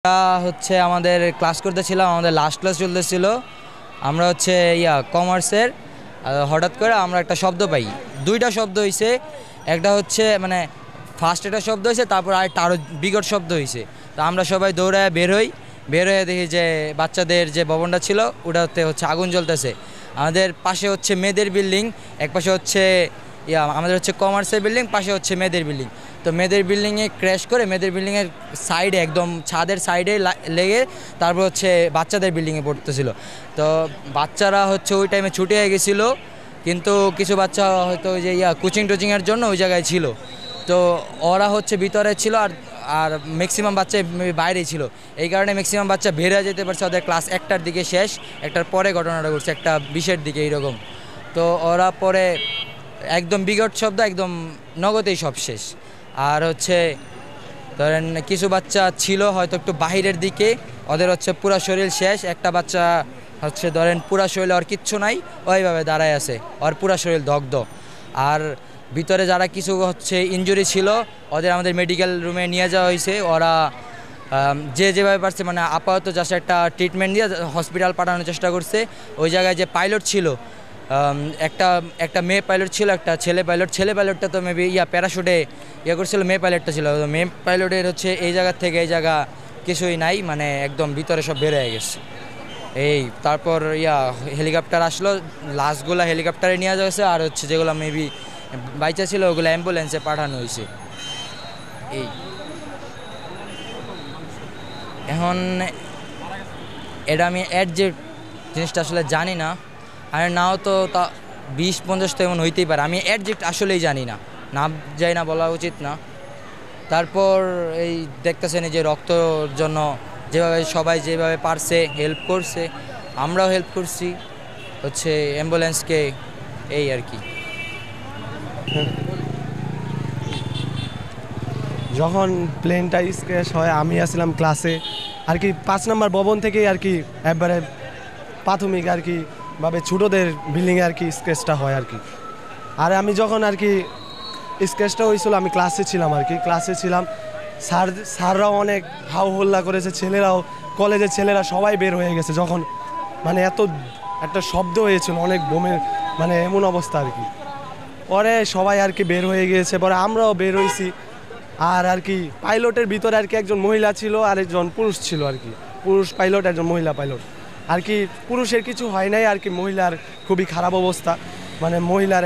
হচ্ছে আমাদের ক্লাস করতেছিলাম, আমাদের লাস্ট ক্লাস চলতেছিল। আমরা হচ্ছে কমার্সের। হঠাৎ করে আমরা একটা শব্দ পাই, দুইটা শব্দ হয়েছে। একটা হচ্ছে মানে ফার্স্ট একটা শব্দ হয়েছে, তারপর আরেকটা আরও বিকট শব্দ হয়েছে। তো আমরা সবাই দৌড়ায় বের হয়ে দেখি যে বাচ্চাদের যে ভবনটা ছিল ওটাতে হচ্ছে আগুন জ্বলতেছে। আমাদের পাশে হচ্ছে মেয়েদের বিল্ডিং, এক পাশে হচ্ছে আমাদের হচ্ছে কমার্সের বিল্ডিং, পাশে হচ্ছে মেয়েদের বিল্ডিং। তো মেয়েদের বিল্ডিংয়ে ক্র্যাশ করে মেয়েদের বিল্ডিংয়ের সাইডে একদম ছাদের সাইডে লেগে তারপর হচ্ছে বাচ্চাদের বিল্ডিংয়ে পড়তেছিল। তো বাচ্চারা হচ্ছে ওই টাইমে ছুটি হয়ে গেছিলো, কিন্তু কিছু বাচ্চা হয়তো ওই যে কোচিং টোচিংয়ের জন্য ওই জায়গায় ছিল। তো ওরা হচ্ছে ভিতরে ছিল আর আর ম্যাক্সিমাম বাচ্চা বাইরেই ছিল। এই কারণে ম্যাক্সিমাম বাচ্চা বের হয়ে যেতে পারছে। ওদের ক্লাস 1টার দিকে শেষ, 1টার পরে ঘটনাটা ঘটছে, 1:20-এর দিকে এইরকম। তো ওরা পরে একদম বিকট শব্দ, একদম নগদেই সব শেষ। আর হচ্ছে ধরেন কিছু বাচ্চা ছিল হয়তো একটু বাহিরের দিকে, ওদের হচ্ছে পুরো শরীর শেষ। একটা বাচ্চা হচ্ছে ধরেন পুরো শরীরে ওর কিচ্ছু নাই, ওইভাবে দাঁড়ায় আছে, ওর পুরো শরীর দগ্ধ। আর ভিতরে যারা কিছু হচ্ছে ইনজুরি ছিল ওদের আমাদের মেডিকেল রুমে নিয়ে যাওয়া হয়েছে। ওরা যেভাবে পারছে মানে আপাতত জাস্ট একটা ট্রিটমেন্ট দিয়ে হসপিটাল পাঠানোর চেষ্টা করছে। ওই জায়গায় যে পাইলট ছিল, একটা মেয়ে পাইলট ছিল, একটা ছেলে পাইলটটা তো মেবি প্যারাশুটে করছিল, মেয়ে পাইলটটা ছিল। মেয়ে পাইলটের হচ্ছে এই জায়গা থেকে এই জায়গা কিছুই নাই, মানে একদম ভিতরে সব বের হয়ে গেছে। তারপর হেলিকপ্টার আসলো, লাশগুলো হেলিকপ্টারে নিয়ে যাওয়া হয়েছে, আর হচ্ছে যেগুলো মেবি বাইচা ছিল ওগুলো অ্যাম্বুলেন্সে পাঠানো হয়েছে। এখন এটা আমি অ্যাডজেক্ট জিনিসটা আসলে জানি না, আর নাও তো তা 20-50 তো এমন হইতেই পারে। আমি অ্যাডজেক্ট আসলেই জানি না, যাই না বলা উচিত না। তারপর দেখতেছেন যে রক্তর জন্য সবাই যেভাবে পারছে হেল্প করছে, আমরাও হেল্প করছি হচ্ছে অ্যাম্বুলেন্সকে, এই আর কি। যখন প্লেনটা স্ক্র্যাচ হয় আমি আসলাম ক্লাসে আর কি 5 নম্বর ভবন থেকেই আর কি একবারে প্রাথমিক আর কি ভাবে ছোটোদের বিল্ডিংয়ে আর কি স্ক্র্যাচটা হয় আর কি। আর আমি যখন আর কি স্ক্র্যাচটা হয়েছিল আমি ক্লাসে ছিলাম স্যাররাও অনেক হাউ হল্লা করেছে, ছেলেরাও, কলেজের ছেলেরা সবাই বের হয়ে গেছে। যখন মানে এত একটা শব্দ হয়েছিল অনেক বোমের, মানে এমন অবস্থা আর কি। পরে সবাই আর কি বের হয়ে গিয়েছে, পরে আমরাও বের হয়েছি। আর কি পাইলটের ভিতরে আর কি একজন মহিলা ছিল আর একজন পুরুষ ছিল আর কি, পুরুষ পাইলট একজন মহিলা পাইলট আর কি। পুরুষের কিছু হয় নাই আর কি, মহিলার খুবই খারাপ অবস্থা, মানে মহিলার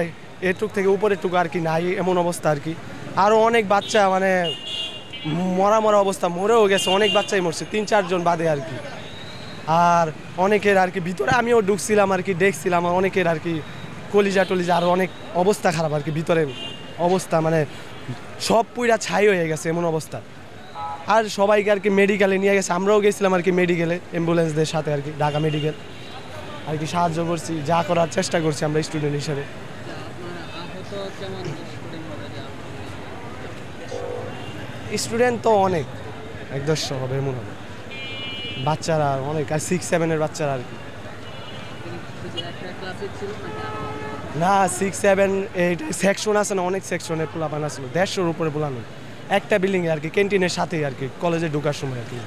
এটুক থেকে উপরের টুকু আর কি নাই, এমন অবস্থা আর কি। আরও অনেক বাচ্চা মানে মরা অবস্থা, মরেও গেছে, অনেক বাচ্চাই মরছে, 3-4 জন বাদে আর কি। আর অনেকের আর কি ভিতরে আমিও ঢুকছিলাম আর কি, দেখছিলাম অনেকের আর কি কলিজা আরও অনেক অবস্থা খারাপ আর কি, ভিতরে অবস্থা মানে সব পুরা ছাই হয়ে গেছে এমন অবস্থা। আর সবাইকে আর কি মেডিকেলে নিয়ে গেছে, আমরাও গেছিলাম আর কি মেডিকেলে, অ্যাম্বুলেন্সদের সাথে আর কি, ঢাকা মেডিকেল আর কি সাহায্য করছি, যা করার চেষ্টা করছি আমরা স্টুডেন্ট হিসেবে। স্টুডেন্ট তো অনেক 1-150 হবে এমন হবে, বাচ্চারা অনেক, আর 6-7-এর বাচ্চারা আর কি। না 6-7-8 সেকশন আছে না, অনেক সেকশনের পোলাপান আসলো, 150-এর উপরে পোলানো একটা বিল্ডিংয়ে আর কি, ক্যান্টিনের সাথেই আর কি, কলেজে ঢোকার সময় আর কি।